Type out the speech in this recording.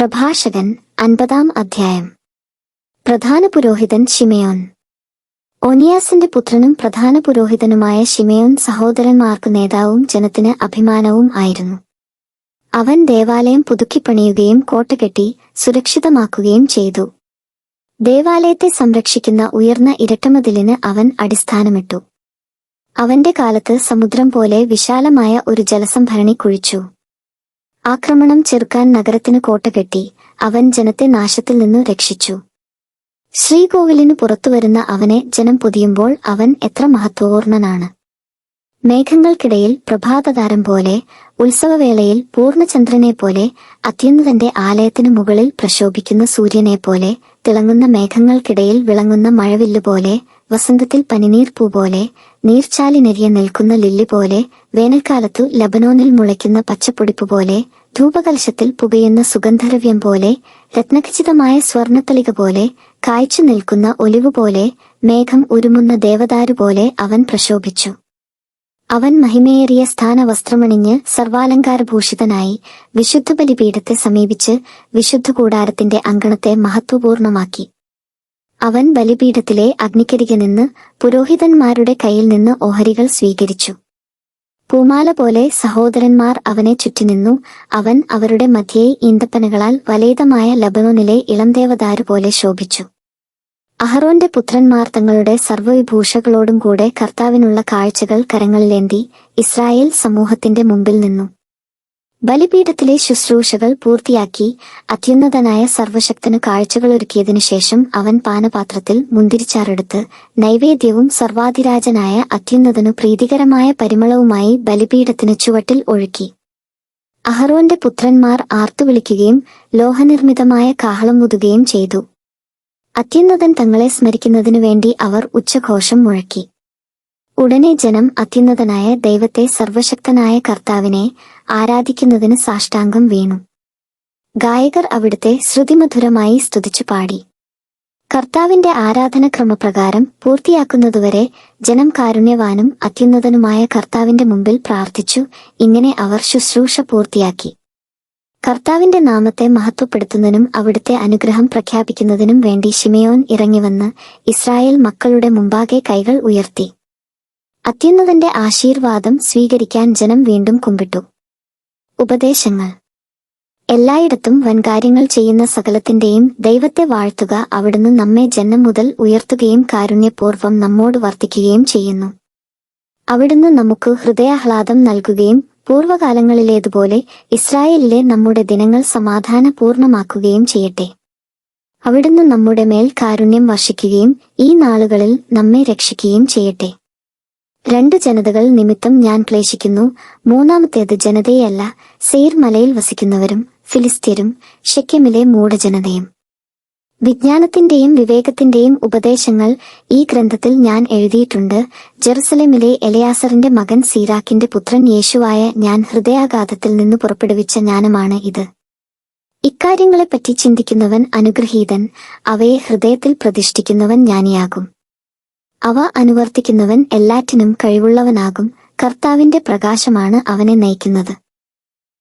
പ്രഭാഷകൻ 50-ാം അധ്യായം. പ്രധാന പുരോഹിതൻ ശിമെയോൻ. ഓനിയാസിന്റെ പുത്രനും പ്രധാന പുരോഹിതനുമായ ശിമെയോൻ സഹോദരന്മാർക്ക് നേതാവും ജനത്തിന് അഭിമാനവും ആയിരുന്നു. അവൻ ദേവാലയം പുതുക്കിപ്പണിയുകയും കോട്ടകെട്ടി സുരക്ഷിതമാക്കുകയും ചെയ്തു. ദേവാലയത്തെ സംരക്ഷിക്കുന്ന ഉയർന്ന ഇരട്ടമതിലിന് അവൻ അടിസ്ഥാനമിട്ടു. അവന്റെ കാലത്ത് സമുദ്രം പോലെ വിശാലമായ ഒരു ജലസംഭരണി കുഴിച്ചു. ആക്രമണം ചെറുക്കാൻ നഗരത്തിന് കോട്ടകെട്ടി അവൻ ജനത്തെ നാശത്തിൽ നിന്നു രക്ഷിച്ചു. ശ്രീകോവിലിനു പുറത്തുവരുന്ന അവനെ ജനം പൊതിയുമ്പോൾ അവൻ എത്ര മഹത്വപൂർണനാണ്! മേഘങ്ങൾക്കിടയിൽ പ്രഭാതതാരം പോലെ, ഉത്സവവേളയിൽ പൂർണ്ണചന്ദ്രനെപ്പോലെ, അത്യുന്നതന്റെ ആലയത്തിനു മുകളിൽ പ്രശോഭിക്കുന്ന സൂര്യനെപ്പോലെ, തിളങ്ങുന്ന മേഘങ്ങൾക്കിടയിൽ വിളങ്ങുന്ന മഴവില്ലുപോലെ, വസന്തത്തിൽ പനിനീർപ്പൂ പോലെ, നീർച്ചാലിനെരിയ നിൽക്കുന്ന ലില്ലി പോലെ, വേനൽക്കാലത്തു ലബനോനിൽ മുളയ്ക്കുന്ന പച്ചപ്പൊടിപ്പുപോലെ, ധൂപകലശത്തിൽ പുകയുന്ന സുഗന്ധദ്രവ്യം പോലെ, രത്നഖചിതമായ സ്വർണത്തളിക പോലെ, കായ്ച്ചു നിൽക്കുന്ന ഒലിവു പോലെ, മേഘം ഉരുമുന്ന ദേവദാരു പോലെ അവൻ പ്രശോഭിച്ചു. അവൻ മഹിമയേറിയ സ്ഥാനവസ്ത്രമണിഞ്ഞ് സർവാലങ്കാരഭൂഷിതനായി വിശുദ്ധ ബലിപീഠത്തെ സമീപിച്ച് വിശുദ്ധ കൂടാരത്തിന്റെ അങ്കണത്തെ മഹത്വപൂർണമാക്കി. അവൻ ബലിപീഠത്തിലെ അഗ്നിക്കരികെ നിന്ന് പുരോഹിതന്മാരുടെ കയ്യിൽ നിന്ന് ഓഹരികൾ സ്വീകരിച്ചു. പൂമാല പോലെ സഹോദരന്മാർ അവനെ ചുറ്റിനിന്നു. അവൻ അവരുടെ മധ്യേ ഈന്തപ്പനകളാൽ വലയിതമായ ലബനോനിലെ ഇളംദേവദാരു പോലെ ശോഭിച്ചു. അഹറോന്റെ പുത്രന്മാർ തങ്ങളുടെ സർവ്വവിഭൂഷകളോടും കൂടെ കർത്താവിനുള്ള കാഴ്ചകൾ കരങ്ങളിലേന്തി ഇസ്രായേൽ സമൂഹത്തിന്റെ മുമ്പിൽ നിന്നു. ബലിപീഠത്തിലെ ശുശ്രൂഷകൾ പൂർത്തിയാക്കി അത്യുന്നതനായ സർവശക്തനു കാഴ്ചകളൊരുക്കിയതിനു ശേഷം അവൻ പാനപാത്രത്തിൽ മുന്തിരിച്ചാറെടുത്ത് നൈവേദ്യവും സർവാധിരാജനായ അത്യുന്നതനു പ്രീതികരമായ പരിമളവുമായി ബലിപീഠത്തിനു ചുവട്ടിൽ ഒഴുക്കി. അഹറോന്റെ പുത്രന്മാർ ആർത്തുവിളിക്കുകയും ലോഹനിർമ്മിതമായ കാഹളം ഊതുകയും ചെയ്തു. അത്യുന്നതൻ തങ്ങളെ സ്മരിക്കുന്നതിനു വേണ്ടി അവർ ഉച്ചഘോഷം മുഴക്കി. ഉടനെ ജനം അത്യുന്നതനായ ദൈവത്തെ, സർവശക്തനായ കർത്താവിനെ ആരാധിക്കുന്നതിന് സാഷ്ടാംഗം വീണു. ഗായകർ അവിടുത്തെ ശ്രുതിമധുരമായി സ്തുതിച്ചു പാടി. കർത്താവിന്റെ ആരാധനക്രമപ്രകാരം പൂർത്തിയാക്കുന്നതുവരെ ജനം കാരുണ്യവാനും അത്യുന്നതനുമായ കർത്താവിന്റെ മുമ്പിൽ പ്രാർത്ഥിച്ചു. ഇങ്ങനെ അവർ ശുശ്രൂഷ പൂർത്തിയാക്കി. കർത്താവിന്റെ നാമത്തെ മഹത്വപ്പെടുത്തുന്നതിനും അവിടുത്തെ അനുഗ്രഹം പ്രഖ്യാപിക്കുന്നതിനും വേണ്ടി ശിമെയോൻ ഇറങ്ങിവന്ന് ഇസ്രായേൽ മക്കളുടെ മുമ്പാകെ കൈകൾ ഉയർത്തി. അത്യുന്നതന്റെ ആശീർവാദം സ്വീകരിക്കാൻ ജനം വീണ്ടും കുമ്പിട്ടു. ഉപദേശങ്ങൾ. എല്ലായിടത്തും വൻകാര്യങ്ങൾ ചെയ്യുന്ന സകലത്തിന്റെയും ദൈവത്തെ വാഴ്ത്തുക. അവിടുന്ന് നമ്മെ ജന്മം മുതൽ ഉയർത്തുകയും കാരുണ്യപൂർവ്വം നമ്മോട് വർത്തിക്കുകയും ചെയ്യുന്നു. അവിടുന്ന് നമുക്ക് ഹൃദയാഹ്ലാദം നൽകുകയും പൂർവ്വകാലങ്ങളിലേതുപോലെ ഇസ്രായേലിലെ നമ്മുടെ ദിനങ്ങൾ സമാധാനപൂർണമാക്കുകയും ചെയ്യട്ടെ. അവിടുന്ന് നമ്മുടെ മേൽ കാരുണ്യം വർഷിക്കുകയും ഈ നാളുകളിൽ നമ്മെ രക്ഷിക്കുകയും ചെയ്യട്ടെ. 2 ജനതകൾ നിമിത്തം ഞാൻ ക്ലേശിക്കുന്നു. മൂന്നാമത്തേത് ജനതയല്ല, സെയിർ മലയിൽ വസിക്കുന്നവരും ഫിലിസ്ത്യരും ശെക്കെമിലെ മൂഢജനതയും. വിജ്ഞാനത്തിന്റെയും വിവേകത്തിന്റെയും ഉപദേശങ്ങൾ ഈ ഗ്രന്ഥത്തിൽ ഞാൻ എഴുതിയിട്ടുണ്ട്. ജെറുസലേമിലെ എലയാസറിന്റെ മകൻ സീറാക്കിന്റെ പുത്രൻ യേശുവായ ഞാൻ ഹൃദയാഘാതത്തിൽ നിന്ന് പുറപ്പെടുവിച്ച ജ്ഞാനമാണ് ഇത്. ഇക്കാര്യങ്ങളെപ്പറ്റി ചിന്തിക്കുന്നവൻ അനുഗ്രഹീതൻ. അവയെ ഹൃദയത്തിൽ പ്രതിഷ്ഠിക്കുന്നവൻ ജ്ഞാനിയാകും. അവ അനുവർത്തിക്കുന്നവൻ എല്ലാറ്റിനും കഴിവുള്ളവനാകും. കർത്താവിന്റെ പ്രകാശമാണ് അവനെ നയിക്കുന്നത്.